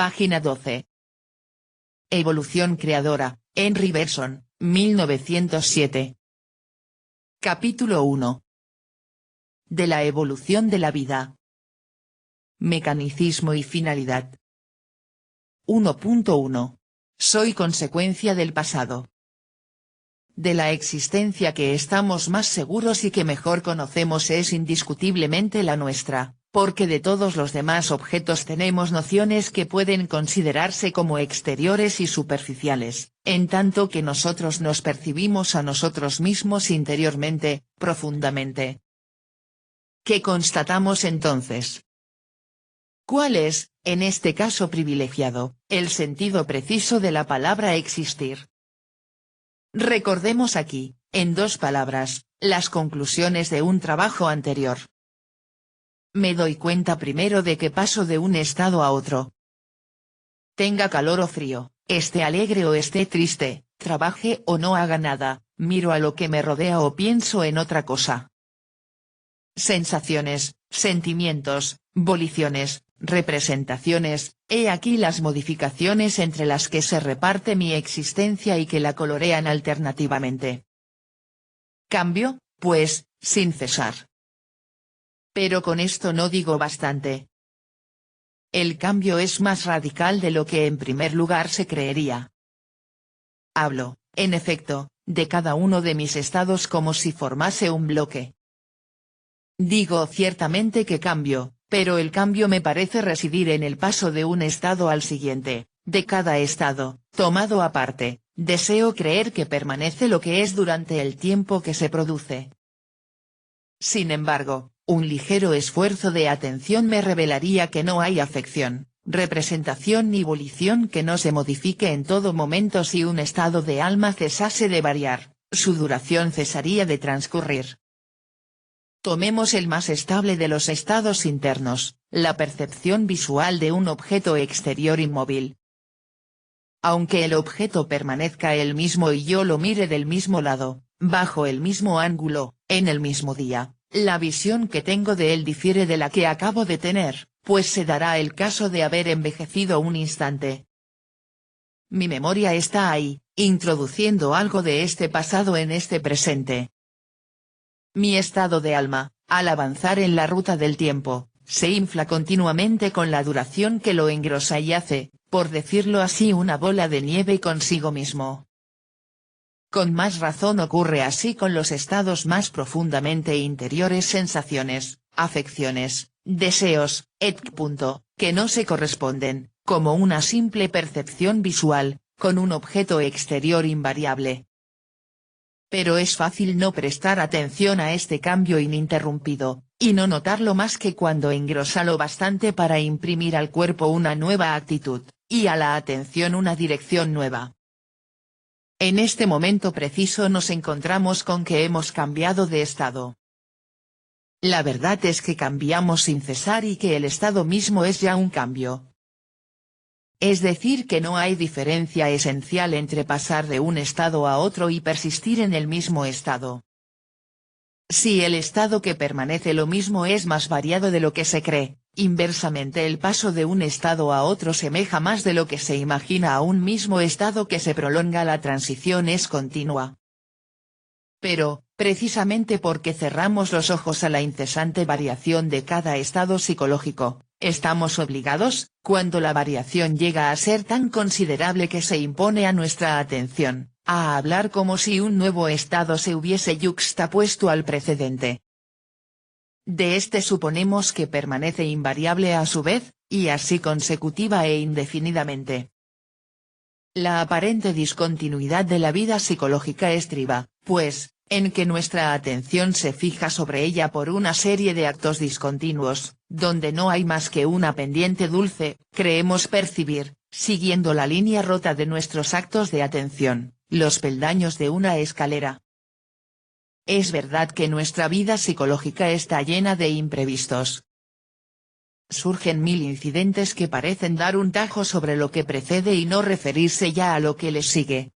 Página 12. Evolución creadora, Henry Bergson, 1907. Capítulo 1. De la evolución de la vida. Mecanicismo y finalidad. 1.1. Soy consecuencia del pasado. De la existencia que estamos más seguros y que mejor conocemos es indiscutiblemente la nuestra, porque de todos los demás objetos tenemos nociones que pueden considerarse como exteriores y superficiales, en tanto que nosotros nos percibimos a nosotros mismos interiormente, profundamente. ¿Qué constatamos entonces? ¿Cuál es, en este caso privilegiado, el sentido preciso de la palabra existir? Recordemos aquí, en dos palabras, las conclusiones de un trabajo anterior. Me doy cuenta primero de que paso de un estado a otro. Tenga calor o frío, esté alegre o esté triste, trabaje o no haga nada, miro a lo que me rodea o pienso en otra cosa. Sensaciones, sentimientos, voliciones, representaciones, he aquí las modificaciones entre las que se reparte mi existencia y que la colorean alternativamente. Cambio, pues, sin cesar. Pero con esto no digo bastante. El cambio es más radical de lo que en primer lugar se creería. Hablo, en efecto, de cada uno de mis estados como si formase un bloque. Digo ciertamente que cambio, pero el cambio me parece residir en el paso de un estado al siguiente, de cada estado, tomado aparte, deseo creer que permanece lo que es durante el tiempo que se produce. Sin embargo, un ligero esfuerzo de atención me revelaría que no hay afección, representación ni volición que no se modifique en todo momento si un estado de alma cesase de variar, su duración cesaría de transcurrir. Tomemos el más estable de los estados internos, la percepción visual de un objeto exterior inmóvil. Aunque el objeto permanezca el mismo y yo lo mire del mismo lado, bajo el mismo ángulo, en el mismo día, la visión que tengo de él difiere de la que acabo de tener, pues se dará el caso de haber envejecido un instante. Mi memoria está ahí, introduciendo algo de este pasado en este presente. Mi estado de alma, al avanzar en la ruta del tiempo, se infla continuamente con la duración que lo engrosa y hace, por decirlo así, una bola de nieve consigo mismo. Con más razón ocurre así con los estados más profundamente interiores, sensaciones, afecciones, deseos, etc., que no se corresponden, como una simple percepción visual, con un objeto exterior invariable. Pero es fácil no prestar atención a este cambio ininterrumpido, y no notarlo más que cuando engrosa lo bastante para imprimir al cuerpo una nueva actitud, y a la atención una dirección nueva. En este momento preciso nos encontramos con que hemos cambiado de estado. La verdad es que cambiamos sin cesar y que el estado mismo es ya un cambio. Es decir, que no hay diferencia esencial entre pasar de un estado a otro y persistir en el mismo estado. Si el estado que permanece lo mismo es más variado de lo que se cree, inversamente el paso de un estado a otro semeja más de lo que se imagina a un mismo estado que se prolonga, la transición es continua. Pero, precisamente porque cerramos los ojos a la incesante variación de cada estado psicológico, estamos obligados, cuando la variación llega a ser tan considerable que se impone a nuestra atención, a hablar como si un nuevo estado se hubiese yuxtapuesto al precedente. De este suponemos que permanece invariable a su vez, y así consecutiva e indefinidamente. La aparente discontinuidad de la vida psicológica estriba, pues, en que nuestra atención se fija sobre ella por una serie de actos discontinuos, donde no hay más que una pendiente dulce, creemos percibir, siguiendo la línea rota de nuestros actos de atención, los peldaños de una escalera. Es verdad que nuestra vida psicológica está llena de imprevistos. Surgen mil incidentes que parecen dar un tajo sobre lo que precede y no referirse ya a lo que le sigue.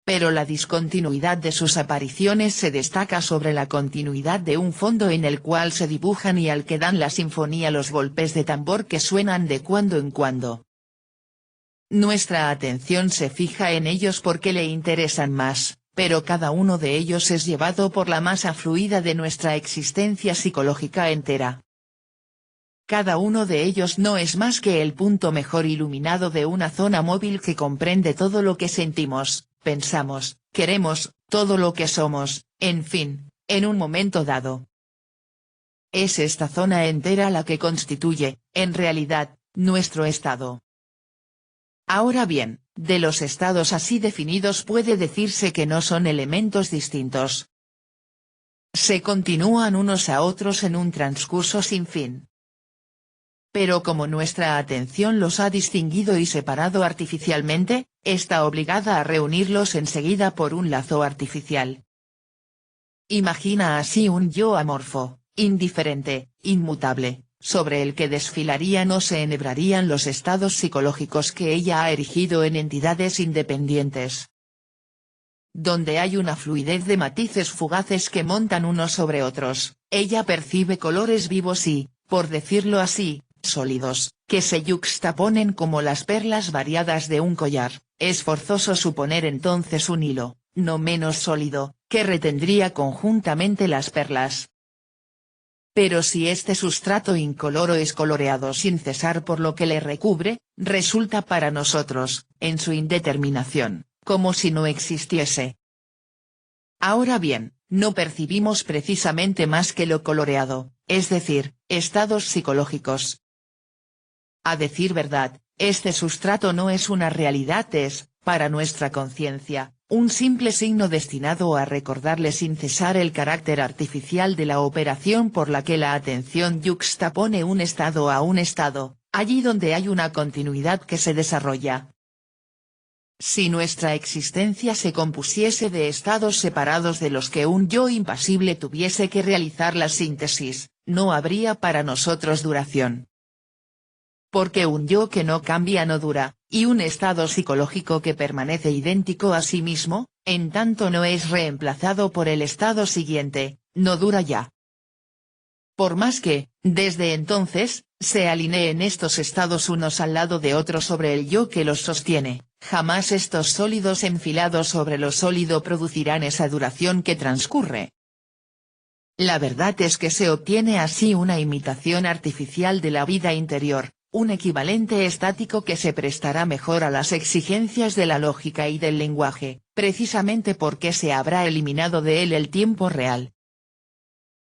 Pero la discontinuidad de sus apariciones se destaca sobre la continuidad de un fondo en el cual se dibujan y al que dan la sinfonía los golpes de tambor que suenan de cuando en cuando. Nuestra atención se fija en ellos porque le interesan más, pero cada uno de ellos es llevado por la masa fluida de nuestra existencia psicológica entera. Cada uno de ellos no es más que el punto mejor iluminado de una zona móvil que comprende todo lo que sentimos, pensamos, queremos, todo lo que somos, en fin, en un momento dado. Es esta zona entera la que constituye, en realidad, nuestro estado. Ahora bien, de los estados así definidos puede decirse que no son elementos distintos. Se continúan unos a otros en un transcurso sin fin. Pero como nuestra atención los ha distinguido y separado artificialmente, está obligada a reunirlos enseguida por un lazo artificial. Imagina así un yo amorfo, indiferente, inmutable, sobre el que desfilarían o se enhebrarían los estados psicológicos que ella ha erigido en entidades independientes. Donde hay una fluidez de matices fugaces que montan unos sobre otros, ella percibe colores vivos y, por decirlo así, sólidos, que se yuxtaponen como las perlas variadas de un collar. Es forzoso suponer entonces un hilo, no menos sólido, que retendría conjuntamente las perlas. Pero si este sustrato incoloro es coloreado sin cesar por lo que le recubre, resulta para nosotros, en su indeterminación, como si no existiese. Ahora bien, no percibimos precisamente más que lo coloreado, es decir, estados psicológicos. A decir verdad, este sustrato no es una realidad, es, para nuestra conciencia, un simple signo destinado a recordarle sin cesar el carácter artificial de la operación por la que la atención yuxtapone un estado a un estado, allí donde hay una continuidad que se desarrolla. Si nuestra existencia se compusiese de estados separados de los que un yo impasible tuviese que realizar la síntesis, no habría para nosotros duración. Porque un yo que no cambia no dura, y un estado psicológico que permanece idéntico a sí mismo, en tanto no es reemplazado por el estado siguiente, no dura ya. Por más que, desde entonces, se alineen estos estados unos al lado de otros sobre el yo que los sostiene, jamás estos sólidos enfilados sobre lo sólido producirán esa duración que transcurre. La verdad es que se obtiene así una imitación artificial de la vida interior, un equivalente estático que se prestará mejor a las exigencias de la lógica y del lenguaje, precisamente porque se habrá eliminado de él el tiempo real.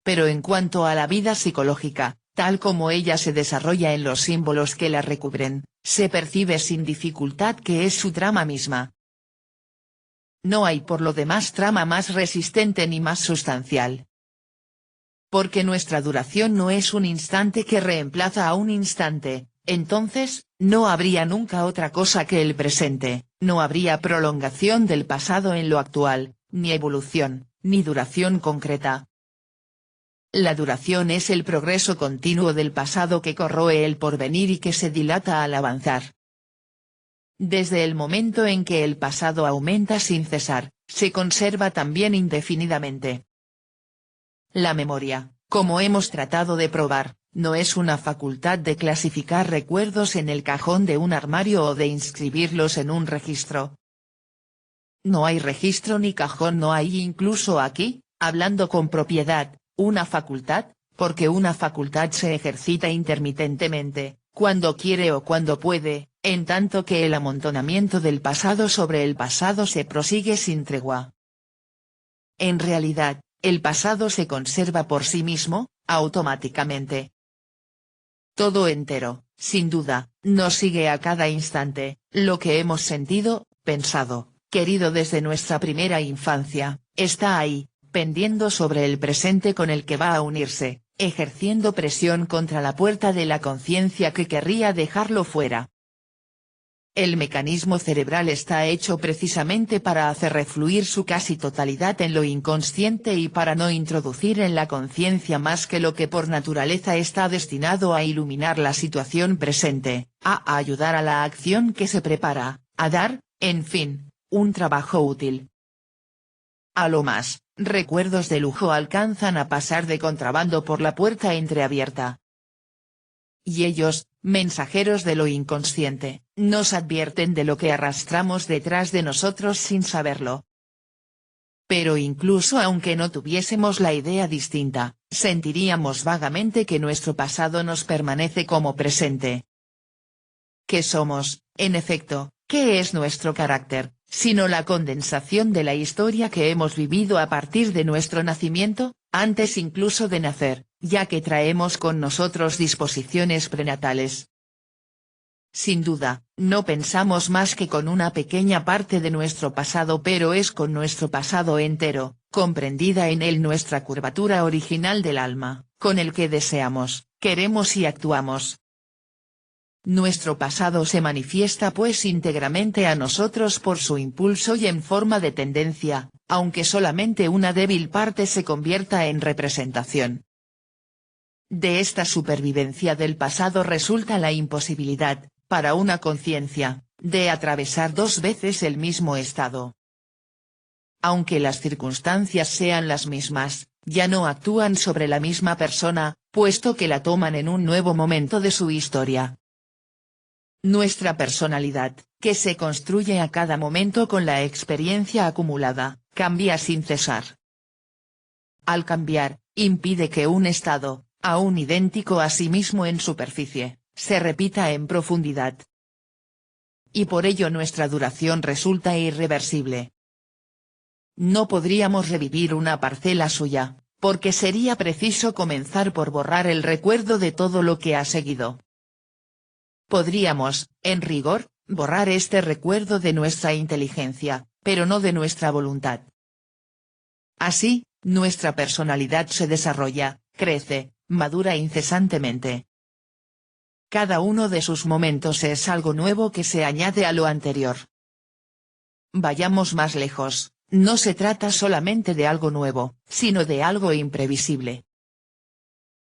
Pero en cuanto a la vida psicológica, tal como ella se desarrolla en los símbolos que la recubren, se percibe sin dificultad que es su trama misma. No hay por lo demás trama más resistente ni más sustancial. Porque nuestra duración no es un instante que reemplaza a un instante, entonces, no habría nunca otra cosa que el presente, no habría prolongación del pasado en lo actual, ni evolución, ni duración concreta. La duración es el progreso continuo del pasado que corroe el porvenir y que se dilata al avanzar. Desde el momento en que el pasado aumenta sin cesar, se conserva también indefinidamente. La memoria, como hemos tratado de probar, no es una facultad de clasificar recuerdos en el cajón de un armario o de inscribirlos en un registro. No hay registro ni cajón, no hay incluso aquí, hablando con propiedad, una facultad, porque una facultad se ejercita intermitentemente, cuando quiere o cuando puede, en tanto que el amontonamiento del pasado sobre el pasado se prosigue sin tregua. En realidad, el pasado se conserva por sí mismo, automáticamente. Todo entero, sin duda, nos sigue a cada instante, lo que hemos sentido, pensado, querido desde nuestra primera infancia, está ahí, pendiendo sobre el presente con el que va a unirse, ejerciendo presión contra la puerta de la conciencia que querría dejarlo fuera. El mecanismo cerebral está hecho precisamente para hacer refluir su casi totalidad en lo inconsciente y para no introducir en la conciencia más que lo que por naturaleza está destinado a iluminar la situación presente, a ayudar a la acción que se prepara, a dar, en fin, un trabajo útil. A lo más, recuerdos de lujo alcanzan a pasar de contrabando por la puerta entreabierta. Y ellos, mensajeros de lo inconsciente, nos advierten de lo que arrastramos detrás de nosotros sin saberlo. Pero incluso aunque no tuviésemos la idea distinta, sentiríamos vagamente que nuestro pasado nos permanece como presente. ¿Qué somos, en efecto? ¿Qué es nuestro carácter, sino la condensación de la historia que hemos vivido a partir de nuestro nacimiento, antes incluso de nacer, ya que traemos con nosotros disposiciones prenatales? Sin duda, no pensamos más que con una pequeña parte de nuestro pasado, pero es con nuestro pasado entero, comprendida en él nuestra curvatura original del alma, con el que deseamos, queremos y actuamos. Nuestro pasado se manifiesta pues íntegramente a nosotros por su impulso y en forma de tendencia, aunque solamente una débil parte se convierta en representación. De esta supervivencia del pasado resulta la imposibilidad, para una conciencia, de atravesar dos veces el mismo estado. Aunque las circunstancias sean las mismas, ya no actúan sobre la misma persona, puesto que la toman en un nuevo momento de su historia. Nuestra personalidad, que se construye a cada momento con la experiencia acumulada, cambia sin cesar. Al cambiar, impide que un estado, aún idéntico a sí mismo en superficie, se repita en profundidad. Y por ello nuestra duración resulta irreversible. No podríamos revivir una parcela suya, porque sería preciso comenzar por borrar el recuerdo de todo lo que ha seguido. Podríamos, en rigor, borrar este recuerdo de nuestra inteligencia, pero no de nuestra voluntad. Así, nuestra personalidad se desarrolla, crece, madura incesantemente. Cada uno de sus momentos es algo nuevo que se añade a lo anterior. Vayamos más lejos, no se trata solamente de algo nuevo, sino de algo imprevisible.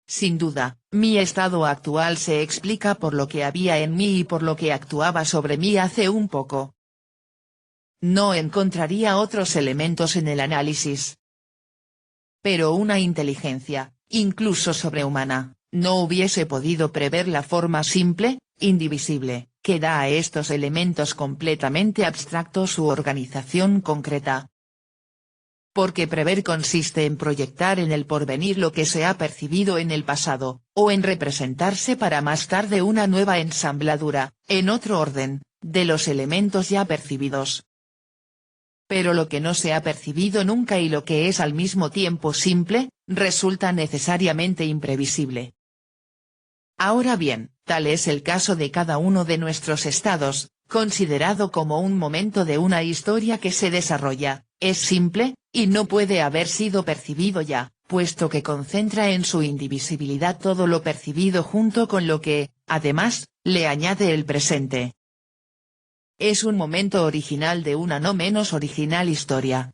Sin duda, mi estado actual se explica por lo que había en mí y por lo que actuaba sobre mí hace un poco. No encontraría otros elementos en el análisis. Pero una inteligencia, incluso sobrehumana, no hubiese podido prever la forma simple, indivisible, que da a estos elementos completamente abstractos su organización concreta. Porque prever consiste en proyectar en el porvenir lo que se ha percibido en el pasado, o en representarse para más tarde una nueva ensambladura, en otro orden, de los elementos ya percibidos. Pero lo que no se ha percibido nunca y lo que es al mismo tiempo simple, resulta necesariamente imprevisible. Ahora bien, tal es el caso de cada uno de nuestros estados, considerado como un momento de una historia que se desarrolla, es simple, y no puede haber sido percibido ya, puesto que concentra en su indivisibilidad todo lo percibido junto con lo que, además, le añade el presente. Es un momento original de una no menos original historia.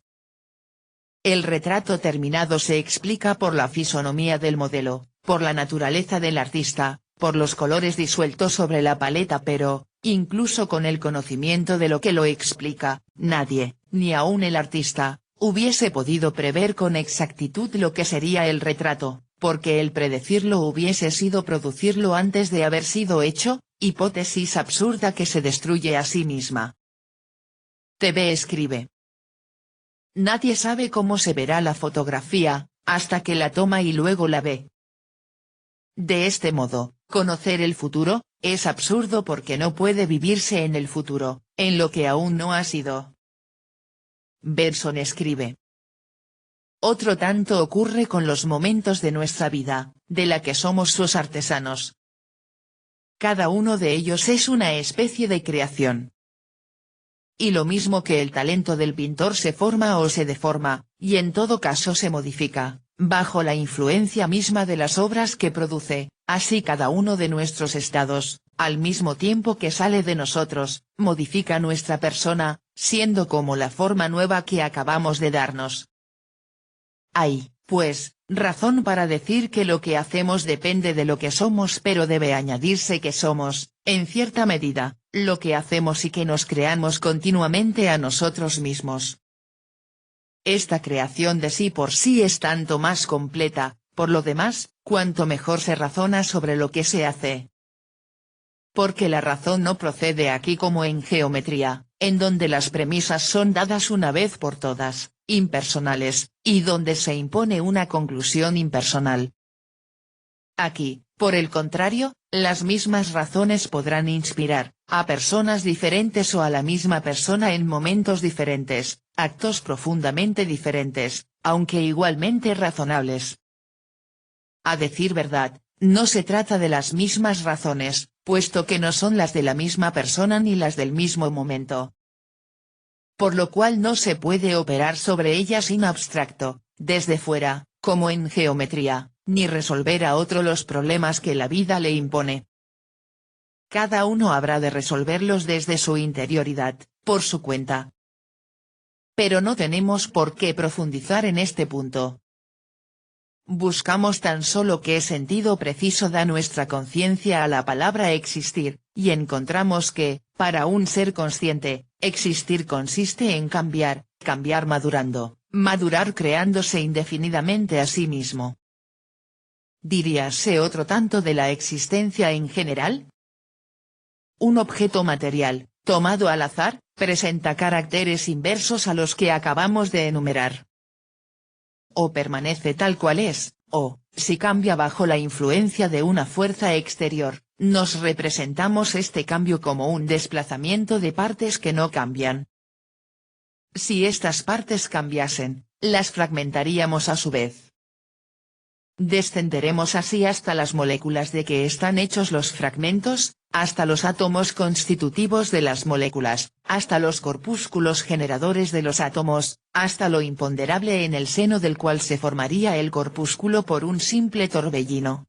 El retrato terminado se explica por la fisonomía del modelo, por la naturaleza del artista, por los colores disueltos sobre la paleta, pero, incluso con el conocimiento de lo que lo explica, nadie, ni aun el artista, hubiese podido prever con exactitud lo que sería el retrato, porque el predecirlo hubiese sido producirlo antes de haber sido hecho, hipótesis absurda que se destruye a sí misma. TV escribe. Nadie sabe cómo se verá la fotografía, hasta que la toma y luego la ve. De este modo, conocer el futuro, es absurdo porque no puede vivirse en el futuro, en lo que aún no ha sido. Bergson escribe. Otro tanto ocurre con los momentos de nuestra vida, de la que somos sus artesanos. Cada uno de ellos es una especie de creación. Y lo mismo que el talento del pintor se forma o se deforma, y en todo caso se modifica, bajo la influencia misma de las obras que produce, así cada uno de nuestros estados, al mismo tiempo que sale de nosotros, modifica nuestra persona, siendo como la forma nueva que acabamos de darnos. Hay, pues, razón para decir que lo que hacemos depende de lo que somos, pero debe añadirse que somos, en cierta medida, lo que hacemos y que nos creamos continuamente a nosotros mismos. Esta creación de sí por sí es tanto más completa, por lo demás, cuanto mejor se razona sobre lo que se hace. Porque la razón no procede aquí como en geometría, en donde las premisas son dadas una vez por todas, impersonales, y donde se impone una conclusión impersonal. Aquí, por el contrario, las mismas razones podrán inspirar, a personas diferentes o a la misma persona en momentos diferentes, actos profundamente diferentes, aunque igualmente razonables. A decir verdad, no se trata de las mismas razones, puesto que no son las de la misma persona ni las del mismo momento. Por lo cual no se puede operar sobre ellas in abstracto, desde fuera, como en geometría, ni resolver a otro los problemas que la vida le impone. Cada uno habrá de resolverlos desde su interioridad, por su cuenta. Pero no tenemos por qué profundizar en este punto. Buscamos tan solo qué sentido preciso da nuestra conciencia a la palabra existir, y encontramos que, para un ser consciente, existir consiste en cambiar, cambiar madurando, madurar creándose indefinidamente a sí mismo. ¿Diríase otro tanto de la existencia en general? Un objeto material, tomado al azar, presenta caracteres inversos a los que acabamos de enumerar. O permanece tal cual es, o, si cambia bajo la influencia de una fuerza exterior, nos representamos este cambio como un desplazamiento de partes que no cambian. Si estas partes cambiasen, las fragmentaríamos a su vez. Descenderemos así hasta las moléculas de que están hechos los fragmentos, hasta los átomos constitutivos de las moléculas, hasta los corpúsculos generadores de los átomos, hasta lo imponderable en el seno del cual se formaría el corpúsculo por un simple torbellino.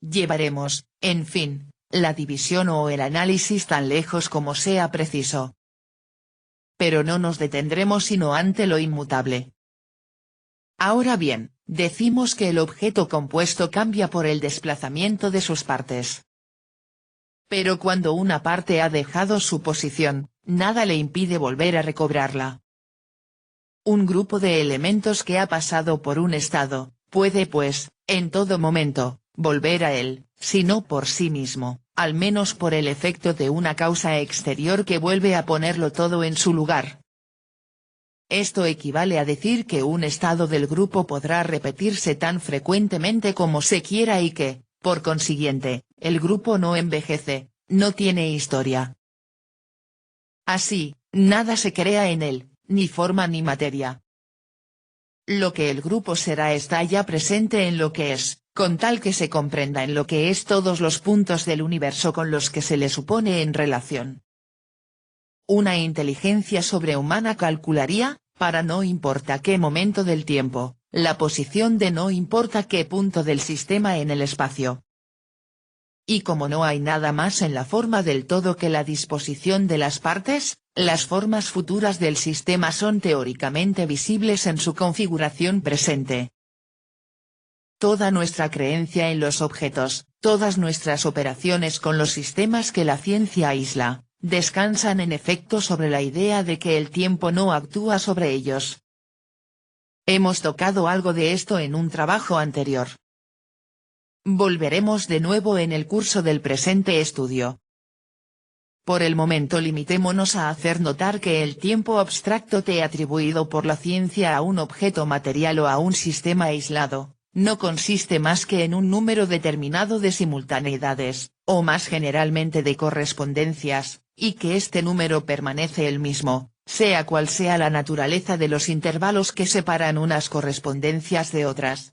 Llevaremos, en fin, la división o el análisis tan lejos como sea preciso. Pero no nos detendremos sino ante lo inmutable. Ahora bien, decimos que el objeto compuesto cambia por el desplazamiento de sus partes. Pero cuando una parte ha dejado su posición, nada le impide volver a recobrarla. Un grupo de elementos que ha pasado por un estado, puede pues, en todo momento, volver a él, si no por sí mismo, al menos por el efecto de una causa exterior que vuelve a ponerlo todo en su lugar. Esto equivale a decir que un estado del grupo podrá repetirse tan frecuentemente como se quiera y que, por consiguiente, el grupo no envejece, no tiene historia. Así, nada se crea en él, ni forma ni materia. Lo que el grupo será está ya presente en lo que es, con tal que se comprenda en lo que es todos los puntos del universo con los que se le supone en relación. Una inteligencia sobrehumana calcularía, para no importa qué momento del tiempo, la posición de no importa qué punto del sistema en el espacio. Y como no hay nada más en la forma del todo que la disposición de las partes, las formas futuras del sistema son teóricamente visibles en su configuración presente. Toda nuestra creencia en los objetos, todas nuestras operaciones con los sistemas que la ciencia aísla, descansan en efecto sobre la idea de que el tiempo no actúa sobre ellos. Hemos tocado algo de esto en un trabajo anterior. Volveremos de nuevo en el curso del presente estudio. Por el momento limitémonos a hacer notar que el tiempo abstracto atribuido por la ciencia a un objeto material o a un sistema aislado, no consiste más que en un número determinado de simultaneidades, o más generalmente de correspondencias, y que este número permanece el mismo, sea cual sea la naturaleza de los intervalos que separan unas correspondencias de otras.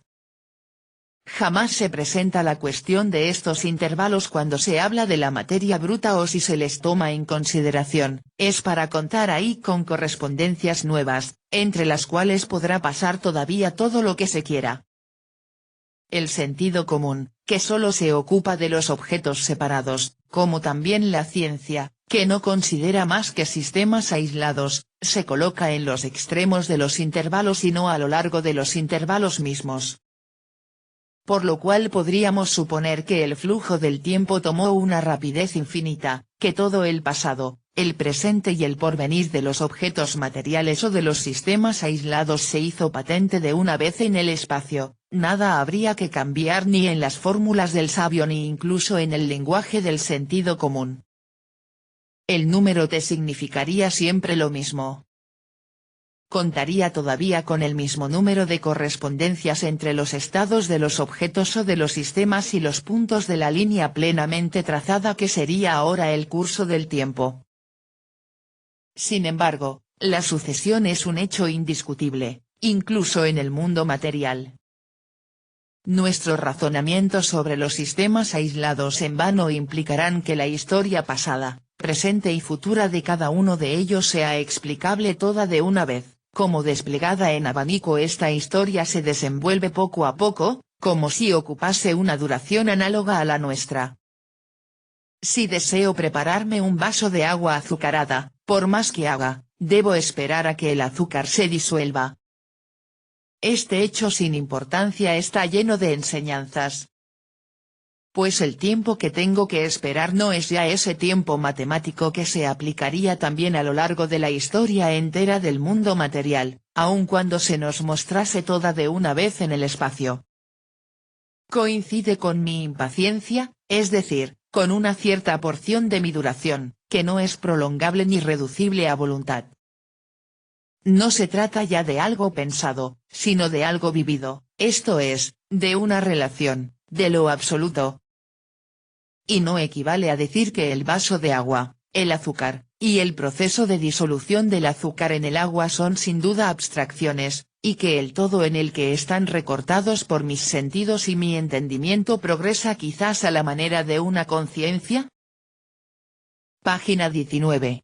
Jamás se presenta la cuestión de estos intervalos cuando se habla de la materia bruta o si se les toma en consideración, es para contar ahí con correspondencias nuevas, entre las cuales podrá pasar todavía todo lo que se quiera. El sentido común, que solo se ocupa de los objetos separados, como también la ciencia, que no considera más que sistemas aislados, se coloca en los extremos de los intervalos y no a lo largo de los intervalos mismos. Por lo cual podríamos suponer que el flujo del tiempo tomó una rapidez infinita, que todo el pasado, el presente y el porvenir de los objetos materiales o de los sistemas aislados se hizo patente de una vez en el espacio, nada habría que cambiar ni en las fórmulas del sabio ni incluso en el lenguaje del sentido común. El número t significaría siempre lo mismo. Contaría todavía con el mismo número de correspondencias entre los estados de los objetos o de los sistemas y los puntos de la línea plenamente trazada que sería ahora el curso del tiempo. Sin embargo, la sucesión es un hecho indiscutible, incluso en el mundo material. Nuestros razonamientos sobre los sistemas aislados en vano implicarán que la historia pasada, presente y futura de cada uno de ellos sea explicable toda de una vez. Como desplegada en abanico esta historia se desenvuelve poco a poco, como si ocupase una duración análoga a la nuestra. Si deseo prepararme un vaso de agua azucarada, por más que haga, debo esperar a que el azúcar se disuelva. Este hecho sin importancia está lleno de enseñanzas. Pues el tiempo que tengo que esperar no es ya ese tiempo matemático que se aplicaría también a lo largo de la historia entera del mundo material, aun cuando se nos mostrase toda de una vez en el espacio. Coincide con mi impaciencia, es decir, con una cierta porción de mi duración, que no es prolongable ni reducible a voluntad. No se trata ya de algo pensado, sino de algo vivido, esto es, de una relación, de lo absoluto. Y no equivale a decir que el vaso de agua, el azúcar, y el proceso de disolución del azúcar en el agua son sin duda abstracciones, y que el todo en el que están recortados por mis sentidos y mi entendimiento progresa quizás a la manera de una conciencia. Página 19.